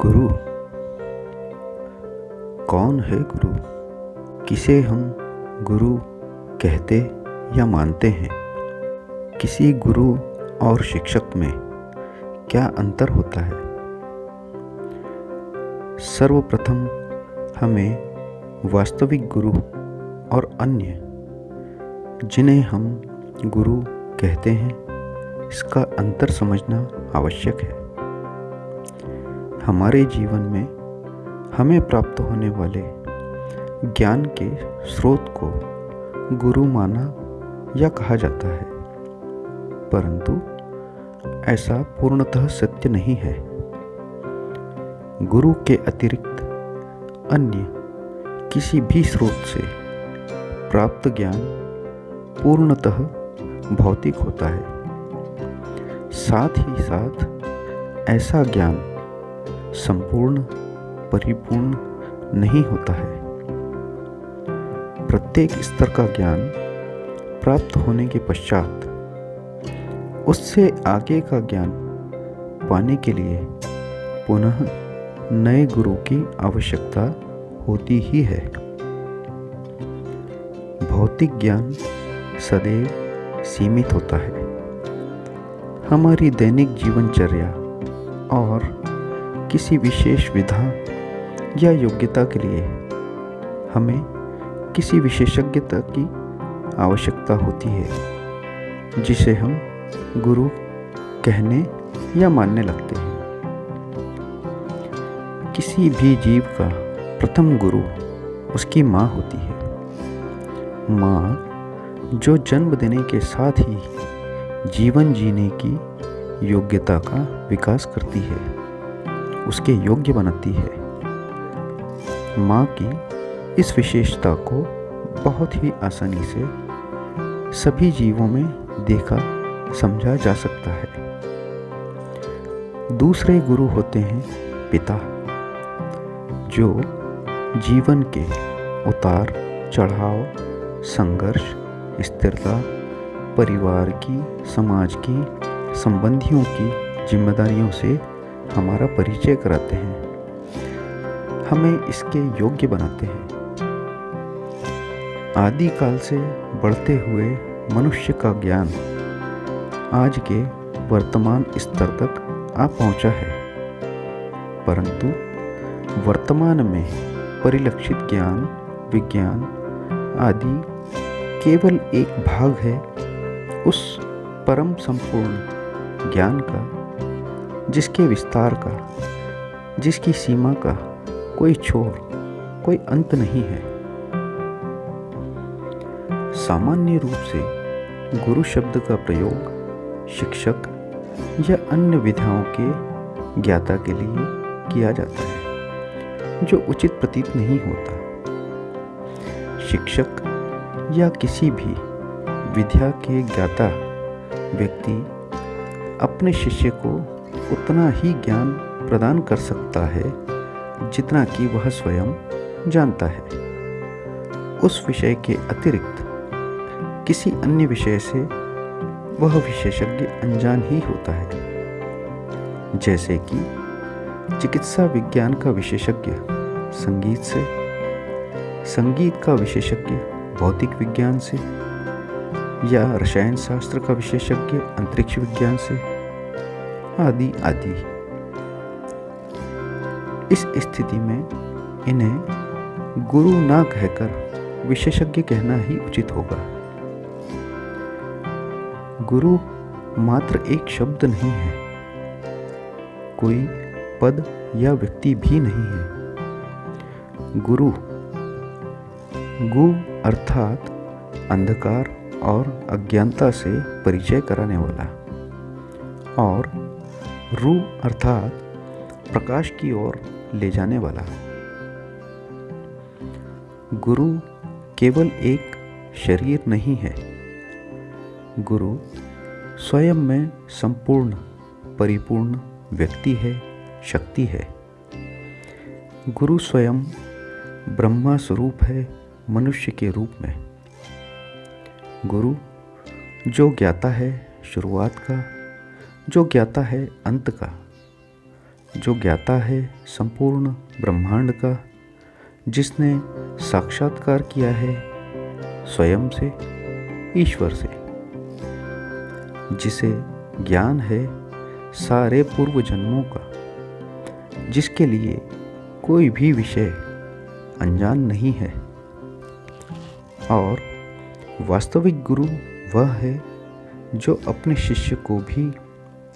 गुरु कौन है गुरु? किसे हम गुरु कहते या मानते हैं? किसी गुरु और शिक्षक में क्या अंतर होता है? सर्वप्रथम हमें वास्तविक गुरु और अन्य जिन्हें हम गुरु कहते हैं इसका अंतर समझना आवश्यक है। हमारे जीवन में हमें प्राप्त होने वाले ज्ञान के स्रोत को गुरु माना या कहा जाता है, परंतु ऐसा पूर्णतः सत्य नहीं है। गुरु के अतिरिक्त अन्य किसी भी स्रोत से प्राप्त ज्ञान पूर्णतः भौतिक होता है। साथ ही साथ ऐसा ज्ञान संपूर्ण परिपूर्ण नहीं होता है। प्रत्येक स्तर का ज्ञान प्राप्त होने के पश्चात उससे आगे का ज्ञान पाने के लिए पुनः नए गुरु की आवश्यकता होती ही है। भौतिक ज्ञान सदैव सीमित होता है। हमारी दैनिक जीवनचर्या और किसी विशेष विधा या योग्यता के लिए हमें किसी विशेषज्ञता की आवश्यकता होती है, जिसे हम गुरु कहने या मानने लगते हैं। किसी भी जीव का प्रथम गुरु उसकी माँ होती है। माँ जो जन्म देने के साथ ही जीवन जीने की योग्यता का विकास करती है, उसके योग्य बनाती है। माँ की इस विशेषता को बहुत ही आसानी से सभी जीवों में देखा समझा जा सकता है। दूसरे गुरु होते हैं पिता, जो जीवन के उतार चढ़ाव, संघर्ष, स्थिरता, परिवार की, समाज की, संबंधियों की जिम्मेदारियों से हमारा परिचय कराते हैं, हमें इसके योग्य बनाते हैं। आदिकाल से बढ़ते हुए मनुष्य का ज्ञान आज के वर्तमान स्तर तक आ पहुंचा है, परंतु वर्तमान में परिलक्षित ज्ञान, विज्ञान आदि केवल एक भाग है उस परम संपूर्ण ज्ञान का, जिसके विस्तार का, जिसकी सीमा का कोई छोर, कोई अंत नहीं है। सामान्य रूप से गुरु शब्द का प्रयोग शिक्षक या अन्य विधाओं के ज्ञाता के लिए किया जाता है, जो उचित प्रतीत नहीं होता। शिक्षक या किसी भी विद्या के ज्ञाता व्यक्ति अपने शिष्य को उतना ही ज्ञान प्रदान कर सकता है जितना कि वह स्वयं जानता है। उस विषय के अतिरिक्त किसी अन्य विषय से वह विशेषज्ञ अनजान ही होता है। जैसे कि चिकित्सा विज्ञान का विशेषज्ञ संगीत से, संगीत का विशेषज्ञ भौतिक विज्ञान से, या रसायन शास्त्र का विशेषज्ञ अंतरिक्ष विज्ञान से, आदि आदि। इस स्थिति में इन्हें गुरु ना कहकर विशेषज्ञ कहना ही उचित होगा। गुरु मात्र एक शब्द नहीं है, कोई पद या व्यक्ति भी नहीं है। गुरु गु अर्थात अंधकार और अज्ञानता से परिचय कराने वाला, और रू अर्थात प्रकाश की ओर ले जाने वाला। गुरु केवल एक शरीर नहीं है। गुरु स्वयं में संपूर्ण परिपूर्ण व्यक्ति है, शक्ति है। गुरु स्वयं ब्रह्मा स्वरूप है, मनुष्य के रूप में। गुरु जो ज्ञाता है शुरुआत का, जो ज्ञाता है अंत का, जो ज्ञाता है संपूर्ण ब्रह्मांड का, जिसने साक्षात्कार किया है स्वयं से, ईश्वर से, जिसे ज्ञान है सारे पूर्व जन्मों का, जिसके लिए कोई भी विषय अनजान नहीं है। और वास्तविक गुरु वह है जो अपने शिष्य को भी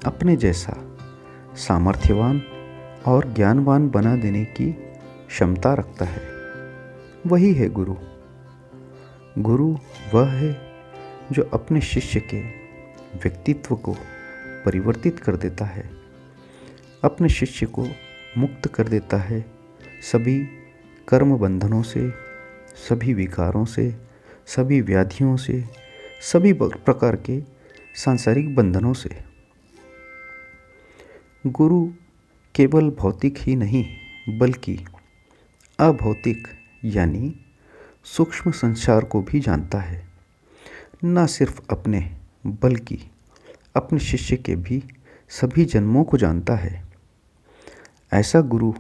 अपने जैसा सामर्थ्यवान और ज्ञानवान बना देने की क्षमता रखता है। वही है गुरु। गुरु वह है जो अपने शिष्य के व्यक्तित्व को परिवर्तित कर देता है, अपने शिष्य को मुक्त कर देता है सभी कर्म बंधनों से, सभी विकारों से, सभी व्याधियों से, सभी प्रकार के सांसारिक बंधनों से। गुरु केवल भौतिक ही नहीं बल्कि अभौतिक यानी सूक्ष्म संसार को भी जानता है। न सिर्फ अपने बल्कि अपने शिष्य के भी सभी जन्मों को जानता है। ऐसा गुरु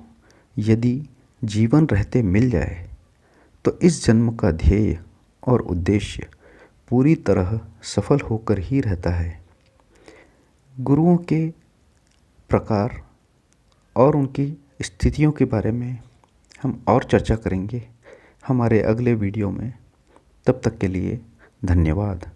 यदि जीवन रहते मिल जाए तो इस जन्म का ध्येय और उद्देश्य पूरी तरह सफल होकर ही रहता है। गुरुओं के प्रकार और उनकी स्थितियों के बारे में हम और चर्चा करेंगे हमारे अगले वीडियो में। तब तक के लिए धन्यवाद।